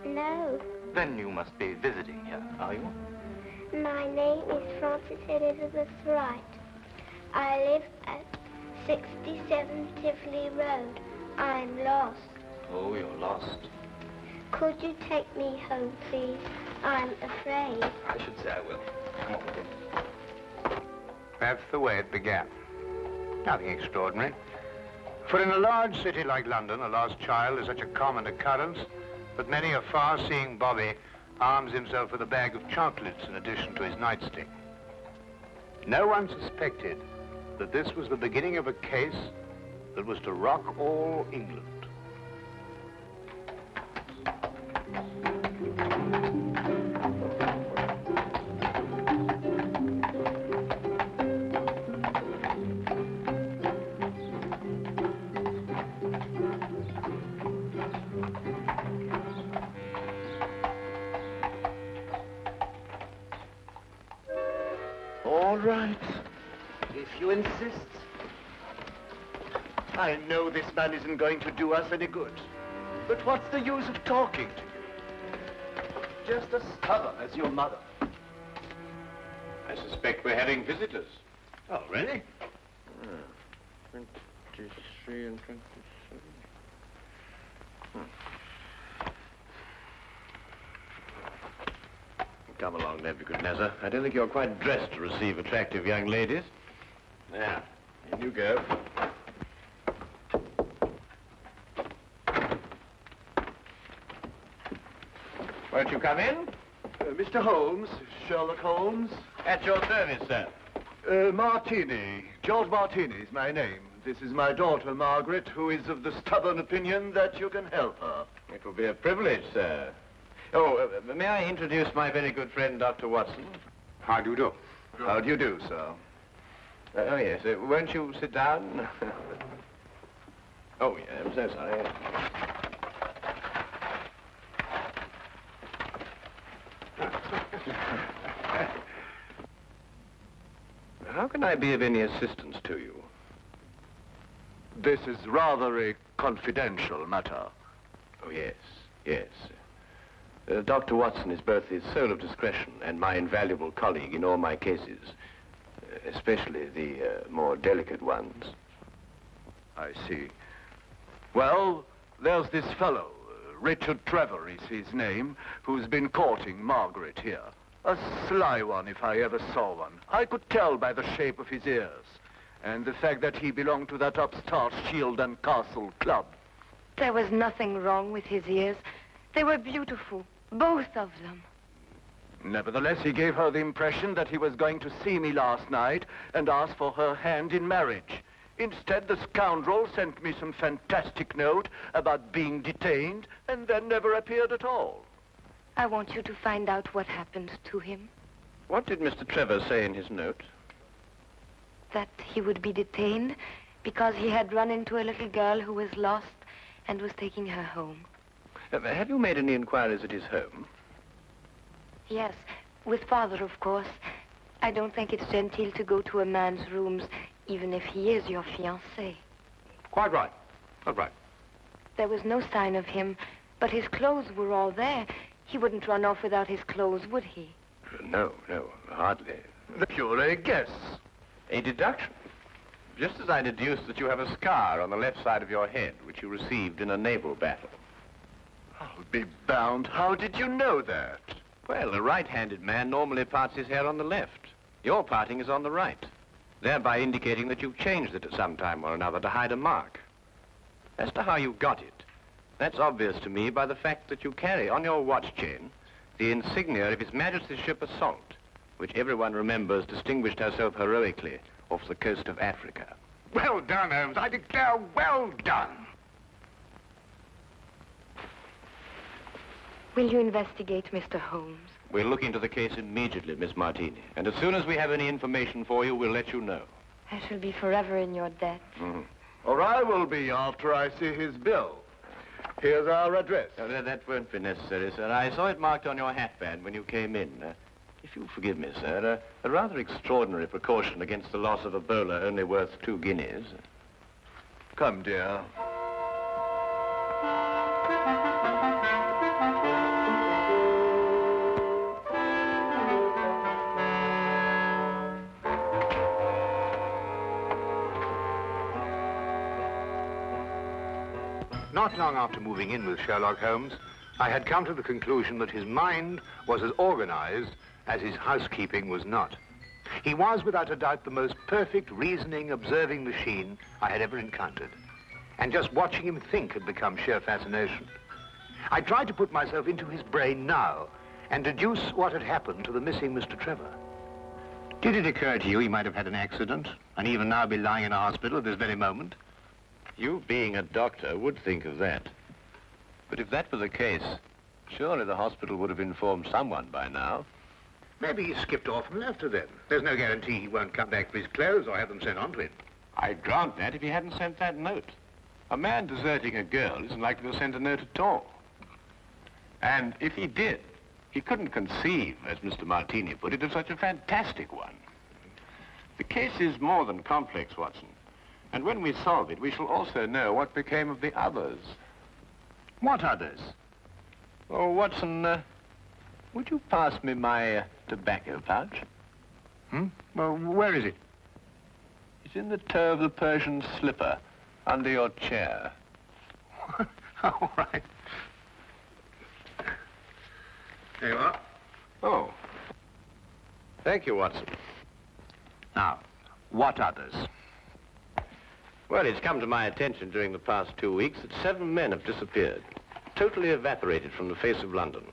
No. Then you must be visiting here, are you? My name is Frances Elizabeth Wright. I live at 67 Tivoli Road. I'm lost. Oh, you're lost. Could you take me home, please? I'm afraid. I should say I will. Come on with you. That's the way it began. Nothing extraordinary. For in a large city like London, a lost child is such a common occurrence that many a far-seeing bobby arms himself with a bag of chocolates in addition to his nightstick. No one suspected that this was the beginning of a case that was to rock all England. All right, if you insist. I know this man isn't going to do us any good. But what's the use of talking to you? Just as stubborn as your mother. I suspect we're having visitors. Oh, really? 23 and 27. Come along, Nebuchadnezzar. I don't think you're quite dressed to receive attractive young ladies. Now, in you go. Won't you come in? Mr. Holmes, Sherlock Holmes. At your service, sir. Martini. George Martini is my name. This is my daughter, Margaret, who is of the stubborn opinion that you can help her. It will be a privilege, sir. Oh, may I introduce my very good friend, Dr. Watson? How do you do? How do you do, sir? Oh, yes. Won't you sit down? Oh, yeah, I'm so sorry. How can I be of any assistance to you? This is rather a confidential matter. Oh, yes, yes. Dr. Watson is both the soul of discretion and my invaluable colleague in all my cases, especially the more delicate ones. I see. Well, there's this fellow, Richard Trevor is his name, who's been courting Margaret here. A sly one, if I ever saw one. I could tell by the shape of his ears, and the fact that he belonged to that upstart Shield and Castle club. There was nothing wrong with his ears. They were beautiful, both of them. Nevertheless, he gave her the impression that he was going to see me last night and ask for her hand in marriage. Instead, the scoundrel sent me some fantastic note about being detained and then never appeared at all. I want you to find out what happened to him. What did Mr. Trevor say in his note? That he would be detained because he had run into a little girl who was lost and was taking her home. Have you made any inquiries at his home? Yes, with Father, of course. I don't think it's genteel to go to a man's rooms, even if he is your fiancé. Quite right. Quite right. There was no sign of him, but his clothes were all there. He wouldn't run off without his clothes, would he? No, hardly. Pure a guess. A deduction. Just as I deduced that you have a scar on the left side of your head, which you received in a naval battle. I'll be bound. How did you know that? Well, a right-handed man normally parts his hair on the left. Your parting is on the right, thereby indicating that you've changed it at some time or another to hide a mark. As to how you got it, that's obvious to me by the fact that you carry on your watch chain the insignia of His Majesty's ship Assault, which everyone remembers distinguished herself heroically off the coast of Africa. Well done, Holmes. I declare, well done. Will you investigate, Mr. Holmes? We'll look into the case immediately, Miss Martini. And as soon as we have any information for you, we'll let you know. I shall be forever in your debt. Or I will be after I see his bill. Here's our address. That won't be necessary, sir. I saw it marked on your hatband when you came in. If you'll forgive me, sir, a rather extraordinary precaution against the loss of a bowler only worth 2 guineas. Come, dear. Not long after moving in with Sherlock Holmes, I had come to the conclusion that his mind was as organized as his housekeeping was not. He was, without a doubt, the most perfect reasoning, observing machine I had ever encountered. And just watching him think had become sheer fascination. I tried to put myself into his brain now and deduce what had happened to the missing Mr. Trevor. Did it occur to you he might have had an accident and even now be lying in a hospital at this very moment? You, being a doctor, would think of that. But if that were the case, surely the hospital would have informed someone by now. Maybe he skipped off and left her then. There's no guarantee he won't come back for his clothes or have them sent on to him. I'd grant that if he hadn't sent that note. A man deserting a girl isn't likely to send a note at all. And if he did, he couldn't conceive, as Mr. Martini put it, of such a fantastic one. The case is more than complex, Watson. And when we solve it, we shall also know what became of the others. What others? Oh, Watson, would you pass me my tobacco pouch? Well, where is it? It's in the toe of the Persian slipper, under your chair. All right. There you are. Oh. Thank you, Watson. Now, what others? Well, it's come to my attention during the past 2 weeks that 7 men have disappeared, totally evaporated from the face of London.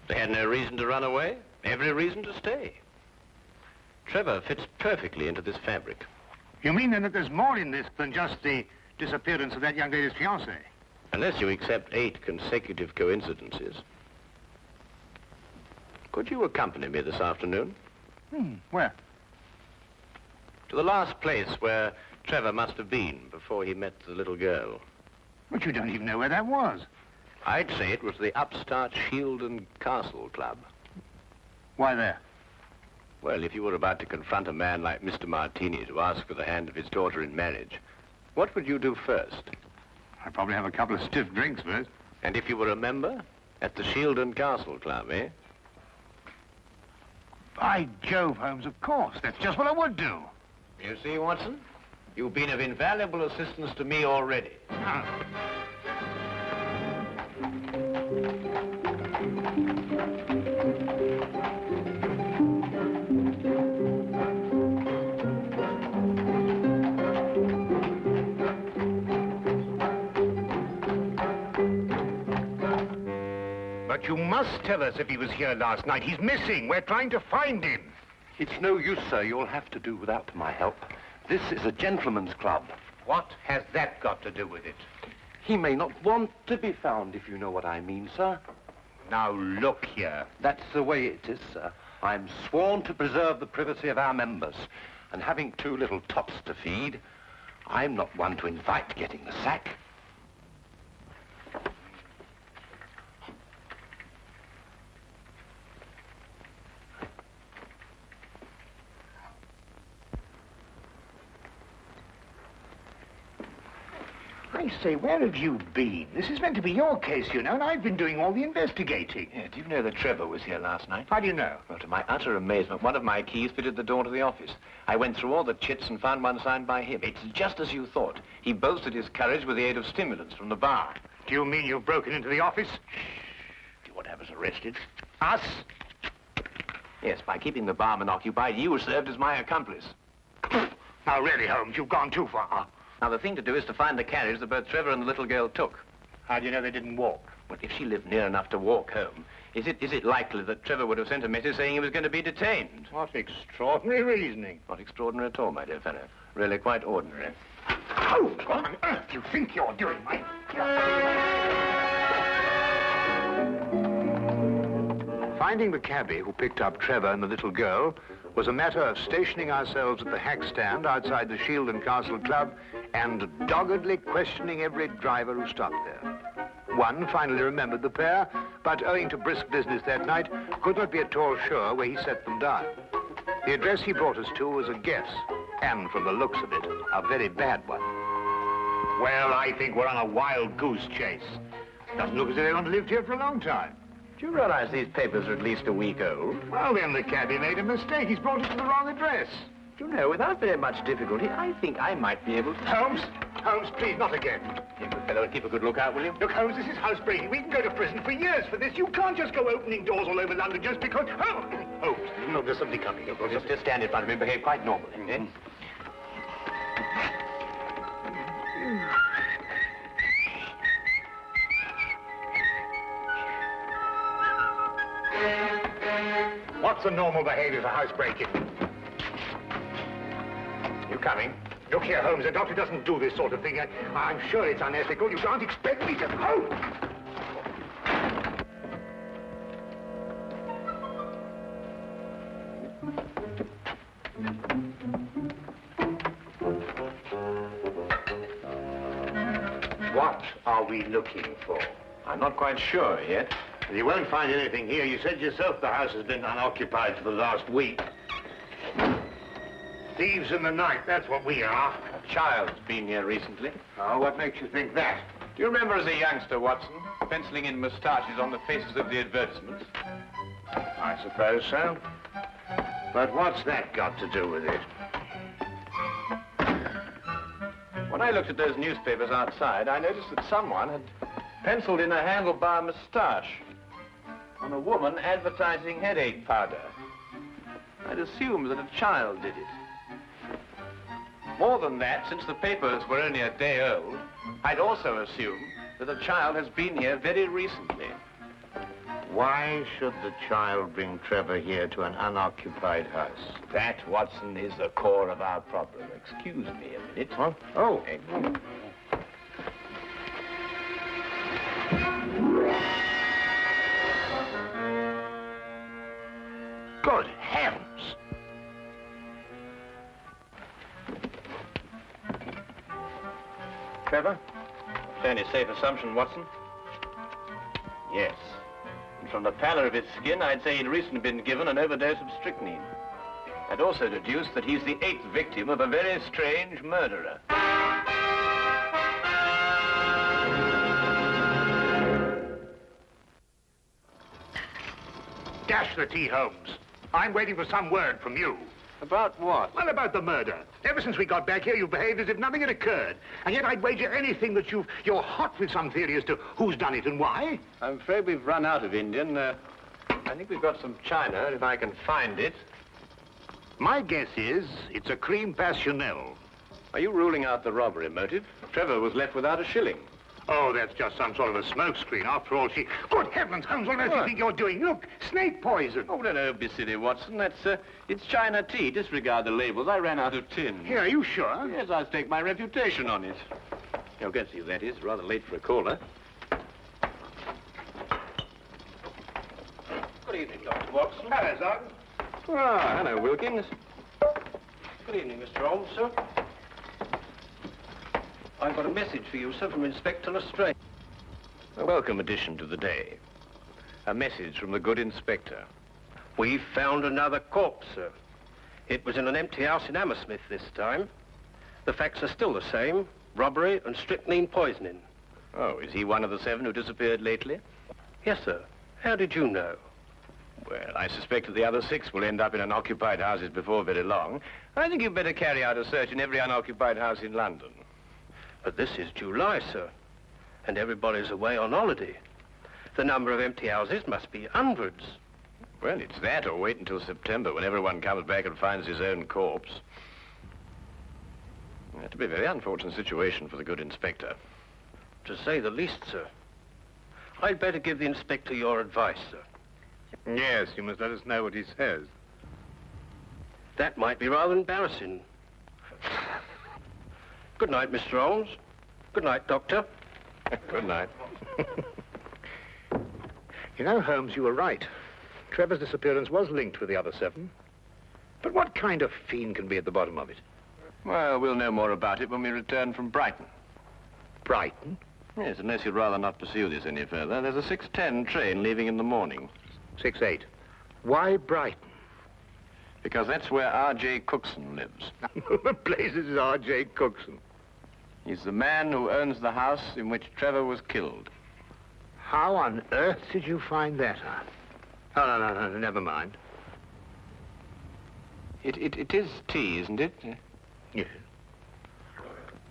They had no reason to run away, every reason to stay. Trevor fits perfectly into this fabric. You mean then that there's more in this than just the disappearance of that young lady's fiancé? Unless you accept 8 consecutive coincidences. Could you accompany me this afternoon? Where? To the last place where Trevor must have been before he met the little girl. But you don't even know where that was. I'd say it was the upstart Shield and Castle Club. Why there? Well, if you were about to confront a man like Mr. Martini to ask for the hand of his daughter in marriage, what would you do first? I'd probably have a couple of stiff drinks first. And if you were a member? At the Shield and Castle Club, eh? By Jove, Holmes, of course. That's just what I would do. You see, Watson? You've been of invaluable assistance to me already. But you must tell us if he was here last night. He's missing. We're trying to find him. It's no use, sir. You'll have to do without my help. This is a gentleman's club. What has that got to do with it? He may not want to be found, if you know what I mean, sir. Now, look here. That's the way it is, sir. I'm sworn to preserve the privacy of our members. And having 2 little tots to feed, I'm not one to invite getting the sack. I say, where have you been? This is meant to be your case, you know, and I've been doing all the investigating. Yeah, do you know that Trevor was here last night? How do you know? Well, to my utter amazement, one of my keys fitted the door to the office. I went through all the chits and found one signed by him. It's just as you thought. He boasted his courage with the aid of stimulants from the bar. Do you mean you've broken into the office? Do you want to have us arrested? Us? Yes, by keeping the barman occupied, you served as my accomplice. Now, really, Holmes, you've gone too far. Now, the thing to do is to find the carriage that both Trevor and the little girl took. How do you know they didn't walk? Well, if she lived near enough to walk home, is it likely that Trevor would have sent a message saying he was going to be detained? What extraordinary reasoning. Not extraordinary at all, my dear fellow. Really quite ordinary. Oh, what on earth do you think you're doing, mate? Finding the cabbie who picked up Trevor and the little girl was a matter of stationing ourselves at the hack stand outside the Shield and Castle Club and doggedly questioning every driver who stopped there. One finally remembered the pair, but owing to brisk business that night, could not be at all sure where he set them down. The address he brought us to was a guess, and from the looks of it, a very bad one. Well, I think we're on a wild goose chase. Doesn't look as if anyone lived here for a long time. Do you realize these papers are at least a week old? Well, then the cabbie made a mistake. He's brought us to the wrong address. Do you know, without very much difficulty, I think I might be able to... Holmes, Holmes, please, not again. You good fellow, and keep a good lookout, will you? Look, Holmes, this is housebreaking. We can go to prison for years for this. You can't just go opening doors all over London just because... Oh, Holmes, no, there's somebody coming. Just stand in front of me and behave quite normally, eh? What's the normal behavior for housebreaking? You coming? Look here, Holmes, a doctor doesn't do this sort of thing. I'm sure it's unethical. You can't expect me to... Oh! What are we looking for? I'm not quite sure yet. You won't find anything here. You said yourself the house has been unoccupied for the last week. Thieves in the night, that's what we are. A child's been here recently. Oh, what makes you think that? Do you remember as a youngster, Watson, penciling in moustaches on the faces of the advertisements? I suppose so. But what's that got to do with it? When I looked at those newspapers outside, I noticed that someone had penciled in a handlebar moustache on a woman advertising headache powder. I'd assumed that a child did it. More than that, since the papers were only a day old, I'd also assumed that a child has been here very recently. Why should the child bring Trevor here to an unoccupied house? That, Watson, is the core of our problem. Excuse me a minute. Huh? Oh. Good heavens! Trevor? Fairly safe assumption, Watson. Yes. And from the pallor of his skin, I'd say he'd recently been given an overdose of strychnine. I'd also deduce that he's the 8th victim of a very strange murderer. Dash the tea, Holmes. I'm waiting for some word from you. About what? Well, about the murder. Ever since we got back here, you've behaved as if nothing had occurred. And yet I'd wager anything that you're hot with some theory as to who's done it and why. I'm afraid we've run out of Indian. I think we've got some china, if I can find it. My guess is it's a cream passionel. Are you ruling out the robbery motive? Trevor was left without a shilling. Oh, that's just some sort of a smokescreen. After all, she... Good heavens, Holmes, what on earth do you think you're doing? Look, snake poison. Oh, don't be silly, Watson. It's China tea. Disregard the labels. I ran out of tin. Here, are you sure? Yes, I'll stake my reputation on it. You'll get to see who that is. Rather late for a caller. Good evening, Dr. Watson. Hello, Sergeant. Ah, hello, Wilkins. Good evening, Mr. Holmes, sir. I've got a message for you, sir, from Inspector Lestrade. A welcome addition to the day. A message from the good inspector. We've found another corpse, sir. It was in an empty house in Hammersmith this time. The facts are still the same. Robbery and strychnine poisoning. Oh, is he one of the 7 who disappeared lately? Yes, sir. How did you know? Well, I suspect that the other 6 will end up in unoccupied houses before very long. I think you'd better carry out a search in every unoccupied house in London. But this is July, sir, and everybody's away on holiday. The number of empty houses must be hundreds. Well, it's that, or wait until September, when everyone comes back and finds his own corpse. It'll be a very unfortunate situation for the good inspector. To say the least, sir. I'd better give the inspector your advice, sir. Yes, you must let us know what he says. That might be rather embarrassing. Good night, Mr. Holmes. Good night, Doctor. Good night. You know, Holmes, you were right. Trevor's disappearance was linked with the other 7. But what kind of fiend can be at the bottom of it? Well, we'll know more about it when we return from Brighton. Brighton? Yes, unless you'd rather not pursue this any further. There's a 6:10 train leaving in the morning. 6:08. Why Brighton? Because that's where R.J. Cookson lives. The place is R.J. Cookson. He's the man who owns the house in which Trevor was killed. How on earth did you find that out? Oh, no, never mind. It is tea, isn't it? Yes.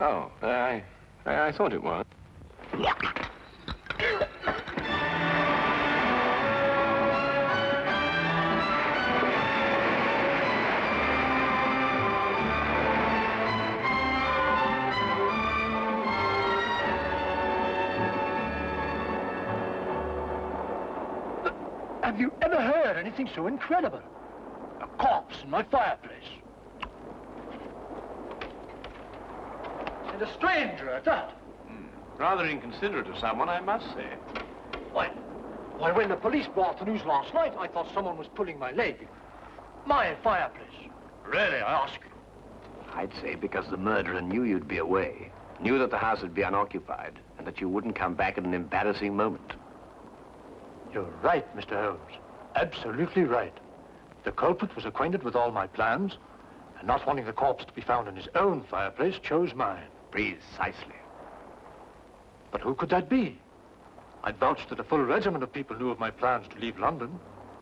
Oh, I thought it was. Have you ever heard anything so incredible? A corpse in my fireplace. And a stranger at that. Rather inconsiderate of someone, I must say. Why, when the police brought the news last night, I thought someone was pulling my leg. My fireplace. Really, I ask you. I'd say because the murderer knew you'd be away, knew that the house would be unoccupied, and that you wouldn't come back at an embarrassing moment. You're right, Mr. Holmes. Absolutely right. The culprit was acquainted with all my plans, and not wanting the corpse to be found in his own fireplace, chose mine. Precisely. But who could that be? I'd vouch that a full regiment of people knew of my plans to leave London.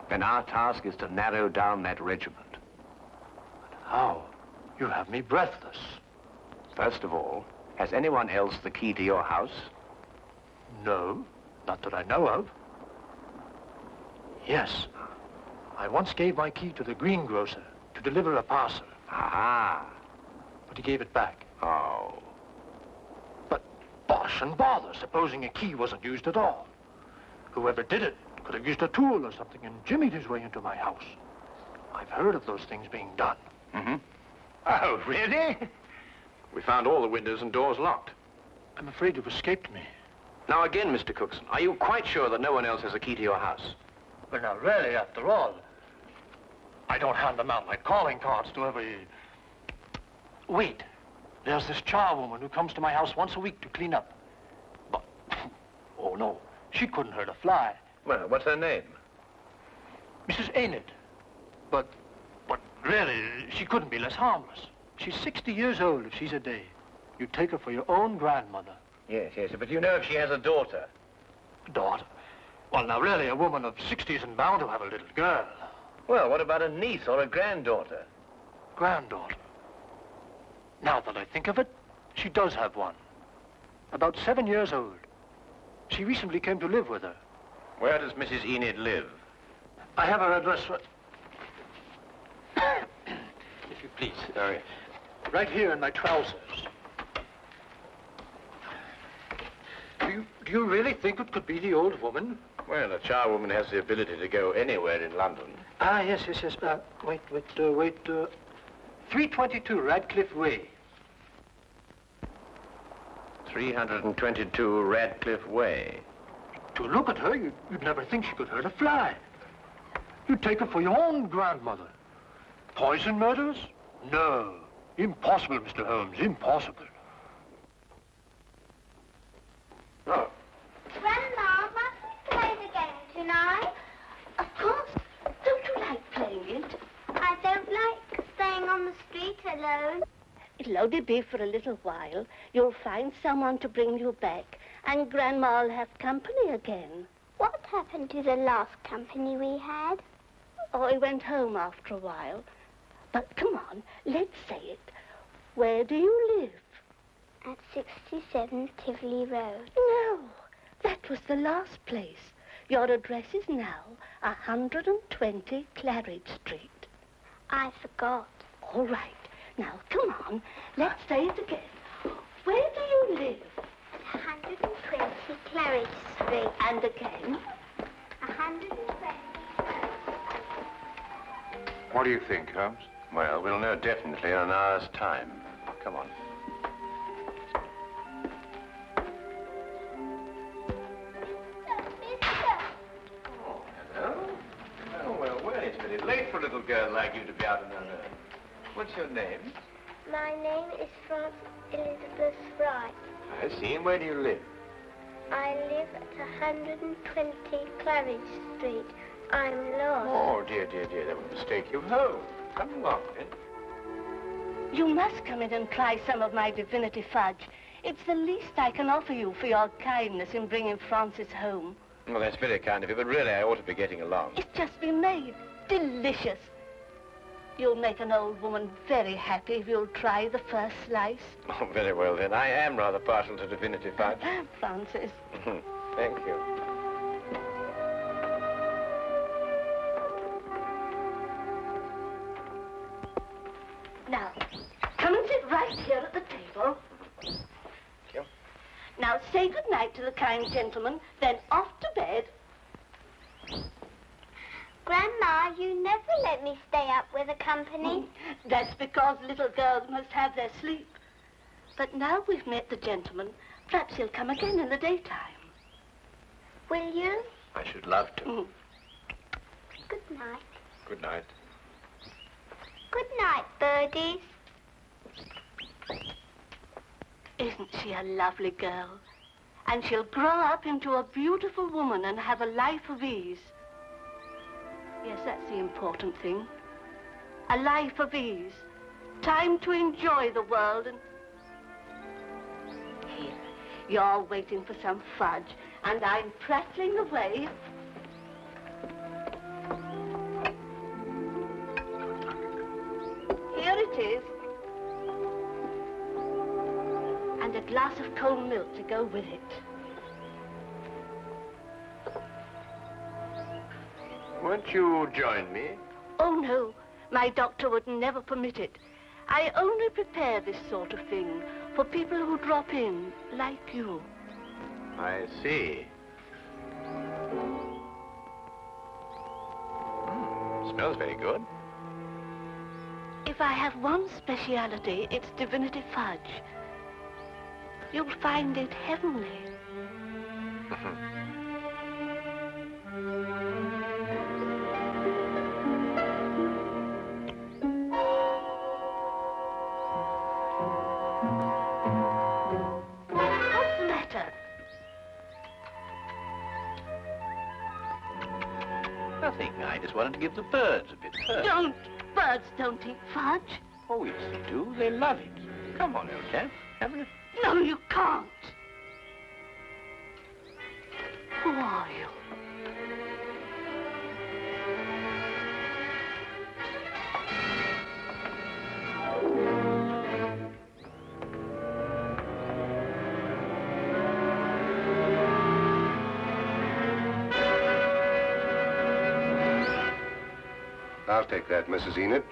Then our task is to narrow down that regiment. But how? You have me breathless. First of all, has anyone else the key to your house? No, not that I know of. Yes. I once gave my key to the greengrocer to deliver a parcel. Aha. But he gave it back. Oh. But bosh and bother, supposing a key wasn't used at all. Whoever did it could have used a tool or something and jimmied his way into my house. I've heard of those things being done. Mm-hmm. Oh, really? We found all the windows and doors locked. I'm afraid you've escaped me. Now again, Mr. Cookson, are you quite sure that no one else has a key to your house? Well, now, really, after all, I don't hand them out like calling cards to every... Wait. There's this charwoman who comes to my house once a week to clean up. But, oh, no, she couldn't hurt a fly. Well, what's her name? Mrs. Enid. But really, she couldn't be less harmless. She's 60 years old if she's a day. You take her for your own grandmother. Yes, but you know if she has a daughter. Daughter? Well, now, really, a woman of 60 isn't bound to have a little girl. Well, what about a niece or a granddaughter? Granddaughter. Now that I think of it, she does have one. About 7 years old. She recently came to live with her. Where does Mrs. Enid live? I have her address for... if you please. Sorry. Right here in my trousers. Do you really think it could be the old woman? Well, a charwoman has the ability to go anywhere in London. Ah, yes. Wait. 322 Radcliffe Way. 322 Radcliffe Way. To look at her, you'd never think she could hurt a fly. You'd take her for your own grandmother. Poison murders? No. Impossible, Mr. Holmes, impossible. Oh. Grandma, must we play the game tonight? Of course. Don't you like playing it? I don't like staying on the street alone. It'll only be for a little while. You'll find someone to bring you back, and Grandma'll have company again. What happened to the last company we had? Oh, he went home after a while. But come on, let's say it. Where do you live? At 67 Tivoli Road. No, that was the last place. Your address is now 120 Claridge Street. I forgot. All right. Now, come on. Let's say it again. Where do you live? At 120 Claridge Street. And again? 120. What do you think, Holmes? Well, we'll know definitely in an hour's time. Come on. Oh, hello. Oh, well, it's very late for a little girl like you to be out on her own. What's your name? My name is Frances Elizabeth Wright. I see. And where do you live? I live at 120 Claridge Street. I'm lost. Oh, dear. That would mistake you home. Come along, then. You must come in and try some of my divinity fudge. It's the least I can offer you for your kindness in bringing Francis home. Well, that's very kind of you, but really I ought to be getting along. It's just been made. Delicious. You'll make an old woman very happy if you'll try the first slice. Oh, very well, then. I am rather partial to divinity fudge. Francis. Thank you. Now, come and sit right here at the table. Thank you. Now, say good night to the kind gentleman, then off to bed. Grandma, you never let me stay up with the company. That's because little girls must have their sleep. But now we've met the gentleman, perhaps he'll come again in the daytime. Will you? I should love to. Good night. Good night. Good night, birdies. Isn't she a lovely girl? And she'll grow up into a beautiful woman and have a life of ease. Yes, that's the important thing. A life of ease. Time to enjoy the world and... Here, you're waiting for some fudge, and I'm prattling away. Here it is. And a glass of cold milk to go with it. Won't you join me? Oh, no. My doctor would never permit it. I only prepare this sort of thing for people who drop in, like you. I see. Smells very good. If I have one speciality, it's divinity fudge. You'll find it heavenly. What's the matter? Nothing. I just wanted to give the birds a bit first. Don't. Birds don't eat fudge. Oh, yes, they do. They love it. Come on, old chap. Have a... No, you can't. Who are you? I'll take that, Mrs. Enid.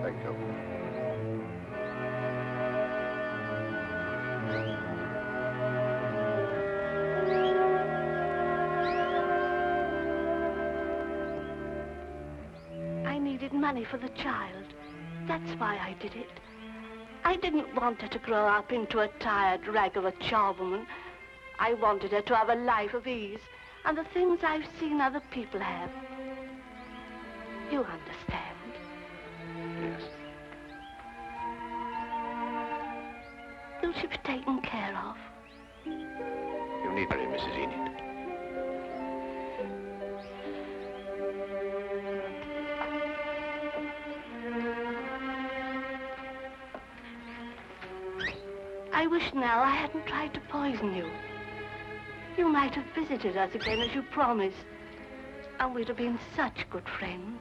Thank you. I needed money for the child. That's why I did it. I didn't want her to grow up into a tired rag of a charwoman. I wanted her to have a life of ease and the things I've seen other people have. You understand? Yes. Will she be taken care of? You need worry, Mrs. Enid. I wish now I hadn't tried to poison you. You might have visited us again as you promised, and we'd have been such good friends.